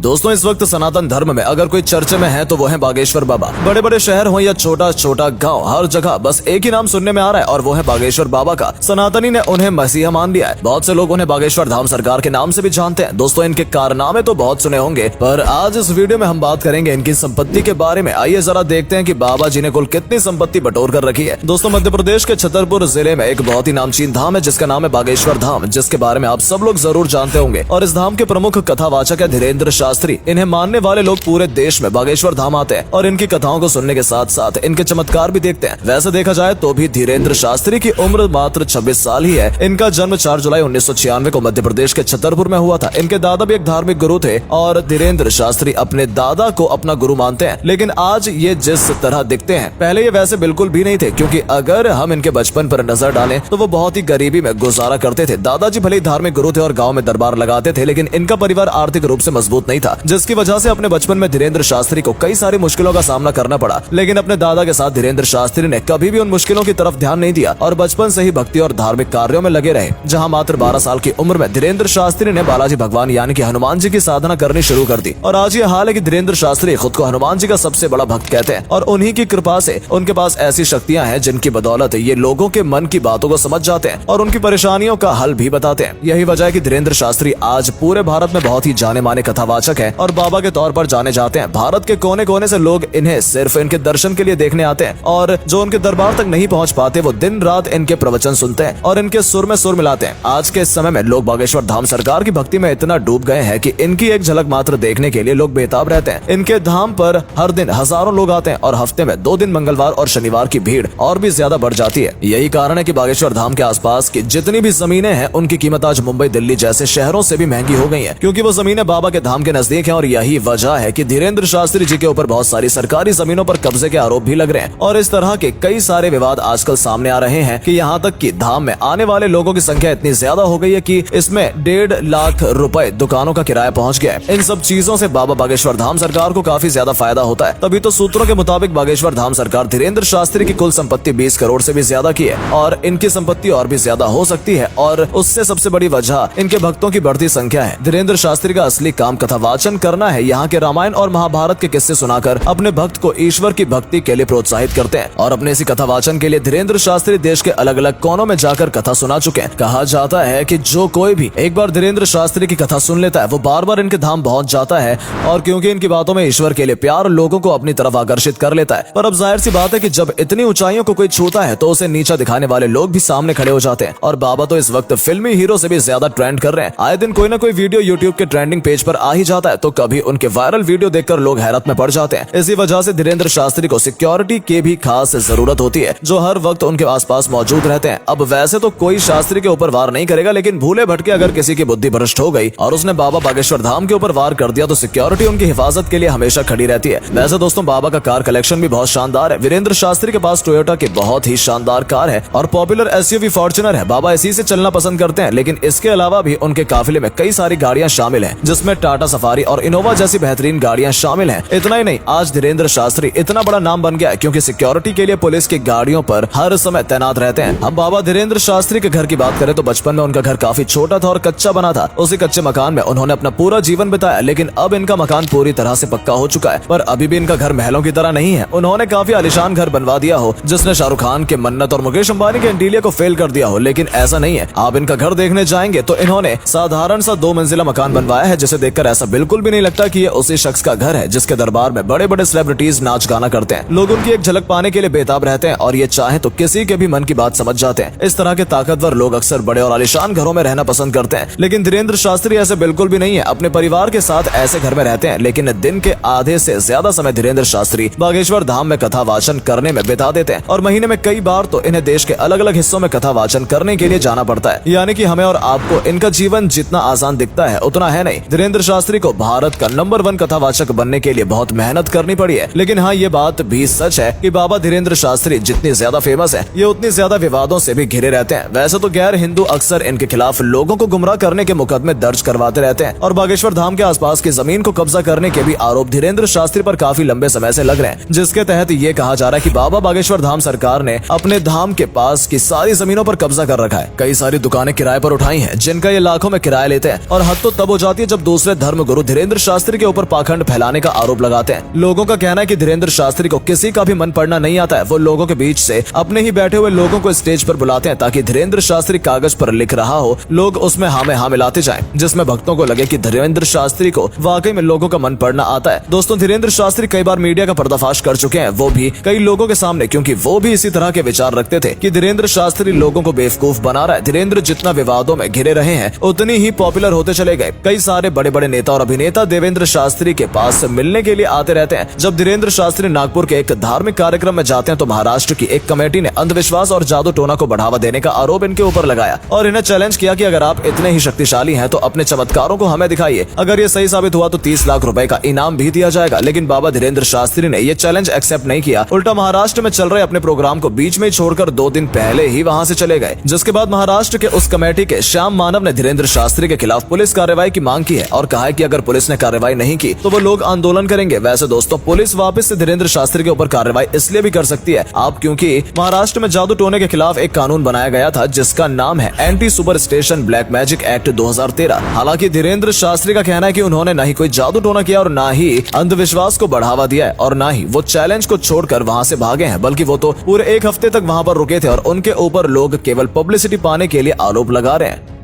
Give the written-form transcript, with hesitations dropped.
दोस्तों इस वक्त सनातन धर्म में अगर कोई चर्चे में है तो वो है बागेश्वर बाबा। बड़े बड़े शहर हो या छोटा छोटा गांव, हर जगह बस एक ही नाम सुनने में आ रहा है और वो है बागेश्वर बाबा का। सनातनी ने उन्हें मसीहा मान लिया है। बहुत से लोग उन्हें बागेश्वर धाम सरकार के नाम से भी जानते हैं। दोस्तों इनके कारनामे तो बहुत सुने होंगे, पर आज इस वीडियो में हम बात करेंगे इनकी संपत्ति के बारे में। आइए जरा देखते हैं कि बाबा जी ने कुल कितनी संपत्ति बटोर कर रखी है। दोस्तों मध्य प्रदेश के छतरपुर जिले में एक बहुत ही नामचीन धाम है जिसका नाम है बागेश्वर धाम, जिसके बारे में आप सब लोग जरूर जानते होंगे। और इस धाम के प्रमुख कथावाचक है धीरेन्द्र शास्त्री। इन्हें मानने वाले लोग पूरे देश में बागेश्वर धाम आते हैं और इनकी कथाओं को सुनने के साथ साथ इनके चमत्कार भी देखते हैं। वैसे देखा जाए तो भी धीरेन्द्र शास्त्री की उम्र मात्र 26 साल ही है। इनका जन्म 4 जुलाई 1996 को मध्य प्रदेश के छतरपुर में हुआ था। इनके दादा भी एक धार्मिक गुरु थे और धीरेन्द्र शास्त्री अपने दादा को अपना गुरु मानते हैं। लेकिन आज ये जिस तरह दिखते हैं, पहले ये वैसे बिल्कुल भी नहीं थे, क्योंकि अगर हम इनके बचपन पर नजर डालें तो वो बहुत ही गरीबी में गुजारा करते थे। दादाजी भले ही धार्मिक गुरु थे और गाँव में दरबार लगाते थे, लेकिन इनका परिवार आर्थिक रूप से मजबूत नहीं था, जिसकी वजह से अपने बचपन में धीरेन्द्र शास्त्री को कई सारी मुश्किलों का सामना करना पड़ा। लेकिन अपने दादा के साथ धीरेन्द्र शास्त्री ने कभी भी उन मुश्किलों की तरफ ध्यान नहीं दिया और बचपन से ही भक्ति और धार्मिक कार्यों में लगे रहे। जहां मात्र 12 साल की उम्र में धीरेन्द्र शास्त्री ने बालाजी भगवान यानी कि हनुमान जी की साधना करनी शुरू कर दी। और आज ये हाल है कि धीरेन्द्र शास्त्री खुद को हनुमान जी का सबसे बड़ा भक्त कहते हैं और उन्हीं की कृपा से उनके पास ऐसी शक्तियां हैं जिनकी बदौलत ये लोगों के मन की बातों को समझ जाते हैं और उनकी परेशानियों का हल भी बताते हैं। यही वजह है कि धीरेन्द्र शास्त्री आज पूरे भारत में बहुत ही जाने माने कथावाचक है और बाबा के तौर पर जाने जाते हैं। भारत के कोने कोने से लोग इन्हें सिर्फ इनके दर्शन के लिए देखने आते हैं और जो उनके दरबार तक नहीं पहुंच पाते वो दिन रात इनके प्रवचन सुनते हैं और इनके सुर में सुर मिलाते हैं। आज के इस समय में लोग बागेश्वर धाम सरकार की भक्ति में इतना डूब गए हैं कि इनकी एक झलक मात्र देखने के लिए लोग बेताब रहते हैं। इनके धाम पर हर दिन हजारों लोग आते हैं और हफ्ते में 2 दिन मंगलवार और शनिवार की भीड़ और भी ज्यादा बढ़ जाती है। यही कारण है कि बागेश्वर धाम के आसपास की जितनी भी जमीनें हैं उनकी कीमत आज मुंबई, दिल्ली जैसे शहरों से भी महंगी हो गई है, क्योंकि वो जमीनें बाबा के धाम के नजदीक हैं। और यही वजह है कि धीरेन्द्र शास्त्री जी के ऊपर बहुत सारी सरकारी जमीनों पर कब्जे के आरोप भी लग रहे हैं और इस तरह के कई सारे विवाद आजकल सामने आ रहे हैं कि यहाँ तक कि धाम में आने वाले लोगों की संख्या इतनी ज्यादा हो गई है कि इसमें 1.5 लाख रुपए दुकानों का किराया पहुंच गया है। इन सब चीजों से बाबा बागेश्वर धाम सरकार को काफी ज्यादा फायदा होता है। तभी तो सूत्रों के मुताबिक बागेश्वर धाम सरकार धीरेन्द्र शास्त्री की कुल संपत्ति 20 करोड़ से भी ज्यादा की है और इनकी संपत्ति और भी ज्यादा हो सकती है। और उससे सबसे बड़ी वजह इनके भक्तों की बढ़ती संख्या है। धीरेन्द्र शास्त्री का असली काम कथावाचन करना है। यहाँ के रामायण और महाभारत के किस्से सुनाकर अपने भक्त को ईश्वर की भक्ति के लिए प्रोत्साहित करते हैं और अपने इसी कथावाचन के लिए धीरेन्द्र शास्त्री देश के अलग अलग कोनों में जाकर कथा सुना चुके हैं। कहा जाता है कि जो कोई भी एक बार धीरेन्द्र शास्त्री की कथा सुन लेता है वो बार बार इनके धाम पहुंच जाता है और क्योंकि इनकी बातों में ईश्वर के लिए प्यार लोगों को अपनी तरफ आकर्षित कर लेता है। पर अब जाहिर सी बात है कि जब इतनी ऊंचाइयों को कोई छूता है तो उसे नीचा दिखाने वाले लोग भी सामने खड़े हो जाते हैं। और बाबा तो इस वक्त फिल्मी हीरो से भी ज्यादा ट्रेंड कर रहे हैं। आए दिन कोई ना कोई वीडियो यूट्यूब के ट्रेंडिंग पेज पर आ ही जाता है, तो कभी उनके वायरल वीडियो देखकर लोग हैरत में पड़ जाते हैं। इसी वजह से धीरेन्द्र शास्त्री को सिक्योरिटी की भी खास जरूरत होती है, जो हर वक्त उनके आसपास मौजूद रहते हैं। अब वैसे तो कोई शास्त्री के ऊपर वार नहीं करेगा, लेकिन भूले भटके अगर किसी की बुद्धि भ्रष्ट हो गई और उसने बाबा बागेश्वर धाम के ऊपर वार कर दिया तो सिक्योरिटी उनकी हिफाजत के लिए हमेशा खड़ी रहती है। वैसे दोस्तों बाबा का कार कलेक्शन भी बहुत शानदार है। धीरेन्द्र शास्त्री के पास टोयोटा की बहुत ही शानदार कार है और पॉपुलर एसयूवी फॉर्च्यूनर है। बाबा इसी से चलना पसंद करते हैं, लेकिन इसके अलावा भी उनके काफिले में कई सारी गाड़ियां शामिल हैं, जिसमें टाटा सफारी और इनोवा जैसी बेहतरीन गाड़ियां शामिल हैं। इतना ही नहीं, आज धीरेन्द्र शास्त्री इतना बड़ा नाम बन गया है क्योंकि सिक्योरिटी के लिए पुलिस की गाड़ियों पर हर समय तैनात रहते हैं। हम बाबा धीरेन्द्र शास्त्री के घर की बात करें तो बचपन में उनका घर काफी छोटा था और कच्चा बना था। उसी कच्चे मकान में उन्होंने अपना पूरा जीवन बिताया, लेकिन अब इनका मकान पूरी तरह से पक्का हो चुका है। पर अभी भी इनका घर महलों की तरह नहीं है। उन्होंने काफी आलीशान घर बनवा दिया हो, जिसने शाहरुख खान के मन्नत और मुकेश अंबानी के इंटीरियर को फेल कर दिया हो, लेकिन ऐसा नहीं है। आप इनका घर देखने जाएंगे तो इन्होंने साधारण सा 2 मंजिला मकान बनवाया है, जिसे देखकर ऐसा बिल्कुल भी नहीं लगता कि ये उसी शख्स का घर है जिसके दरबार में बड़े बड़े सेलिब्रिटीज नाच गाना करते हैं। लोग उनकी एक झलक पाने के लिए बेताब रहते हैं और ये चाहे तो किसी के भी मन की बात समझ जाते हैं। इस तरह के ताकतवर लोग अक्सर बड़े और आलीशान घरों में रहना पसंद करते हैं, लेकिन धीरेन्द्र शास्त्री ऐसे बिल्कुल भी नहीं है। अपने परिवार के साथ ऐसे घर में रहते हैं, लेकिन दिन के आधे से ज्यादा समय धीरेन्द्र शास्त्री बागेश्वर धाम में कथा वाचन करने में बिता देते हैं और महीने में कई बार तो इन्हें देश के अलग अलग हिस्सों में कथा वाचन करने के लिए जाना पड़ता है। यानी कि हमें और आपको इनका जीवन जितना आसान दिखता है उतना है नहीं। धीरेन्द्र शास्त्री को भारत का नंबर 1 कथावाचक बनने के लिए बहुत मेहनत करनी पड़ी है। लेकिन हाँ, ये बात भी सच है कि बाबा धीरेन्द्र शास्त्री जितनी ज्यादा फेमस है, ये उतनी ज्यादा विवादों से भी घिरे रहते हैं। वैसे तो गैर हिंदू अक्सर इनके खिलाफ लोगों को गुमराह करने के मुकदमे दर्ज करवाते रहते हैं और बागेश्वर धाम के आसपास की जमीन को कब्जा करने के भी आरोप धीरेन्द्र शास्त्री पर काफी लंबे समय से लग रहे हैं, जिसके तहत ये कहा जा रहा है कि बाबा बागेश्वर धाम सरकार ने अपने धाम के पास की सारी जमीनों पर कब्जा कर रखा है। कई सारी दुकानें किराए पर उठाई हैं, जिनका ये लाखों में किराया लेते हैं और हद तो तब हो जाती है जब दूसरे धर्म गुरु धीरेन्द्र शास्त्री के ऊपर पाखंड फैलाने का आरोप लगाते हैं। लोगों का कहना है कि धीरेन्द्र शास्त्री को किसी का भी मन पढ़ना नहीं आता है। वो लोगों के बीच से अपने ही बैठे हुए लोगों को स्टेज पर बुलाते हैं ताकि धीरेन्द्र शास्त्री कागज पर लिख रहा हो, लोग उसमें हाँ में हाँ मिलाते जाएं, जिसमें भक्तों को लगे कि धीरेन्द्र शास्त्री को वाकई में लोगों का मन पढ़ना आता है। दोस्तों, धीरेन्द्र शास्त्री कई बार मीडिया का पर्दाफाश कर चुके हैं, वो भी कई लोगों के सामने, क्योंकि वो भी इसी तरह के विचार रखते थे कि धीरेन्द्र शास्त्री लोगों को बेवकूफ बना रहा है। धीरेन्द्र जितना विवादों में घिरे रहे हैं उतनी ही पॉपुलर होते चले गए। कई सारे बड़े बड़े नेता और अभिनेता देवेंद्र शास्त्री के पास मिलने के लिए आते रहते हैं। जब धीरेन्द्र शास्त्री नागपुर के एक धार्मिक कार्यक्रम में जाते हैं तो महाराष्ट्र की एक कमेटी ने अंधविश्वास और जादू टोना को बढ़ावा देने का आरोप इनके ऊपर लगाया और इन्हें चैलेंज किया कि अगर आप इतने ही शक्तिशाली हैं तो अपने चमत्कारों को हमें दिखाइए। अगर ये सही साबित हुआ तो 30 लाख रुपए का इनाम भी दिया जाएगा। लेकिन बाबा धीरेन्द्र शास्त्री ने ये चैलेंज एक्सेप्ट नहीं किया। उल्टा महाराष्ट्र में चल रहे अपने प्रोग्राम को बीच में छोड़कर 2 दिन पहले ही वहां से चले गए। जिसके बाद महाराष्ट्र के उस कमेटी के श्याम मानव ने धीरेन्द्र शास्त्री के खिलाफ पुलिस कार्रवाई की मांग की है और कहा है कि अगर पुलिस ने कार्रवाई नहीं की तो वो लोग आंदोलन करेंगे। वैसे दोस्तों, पुलिस वापस से धीरेन्द्र शास्त्री के ऊपर कार्रवाई इसलिए भी कर सकती है क्योंकि महाराष्ट्र में जादू टोने के खिलाफ एक कानून बनाया गया था जिसका नाम है anti superstition black magic act 2013। हालांकि धीरेन्द्र शास्त्री का कहना है कि उन्होंने न ही कोई जादू टोना किया और न ही अंधविश्वास को बढ़ावा दिया है और न ही वो चैलेंज को छोड़कर वहां से भागे हैं, बल्कि वो तो पूरे 1 हफ्ते तक वहां पर रुके थे और उनके ऊपर लोग केवल पब्लिसिटी पाने के लिए आरोप लगा रहे हैं।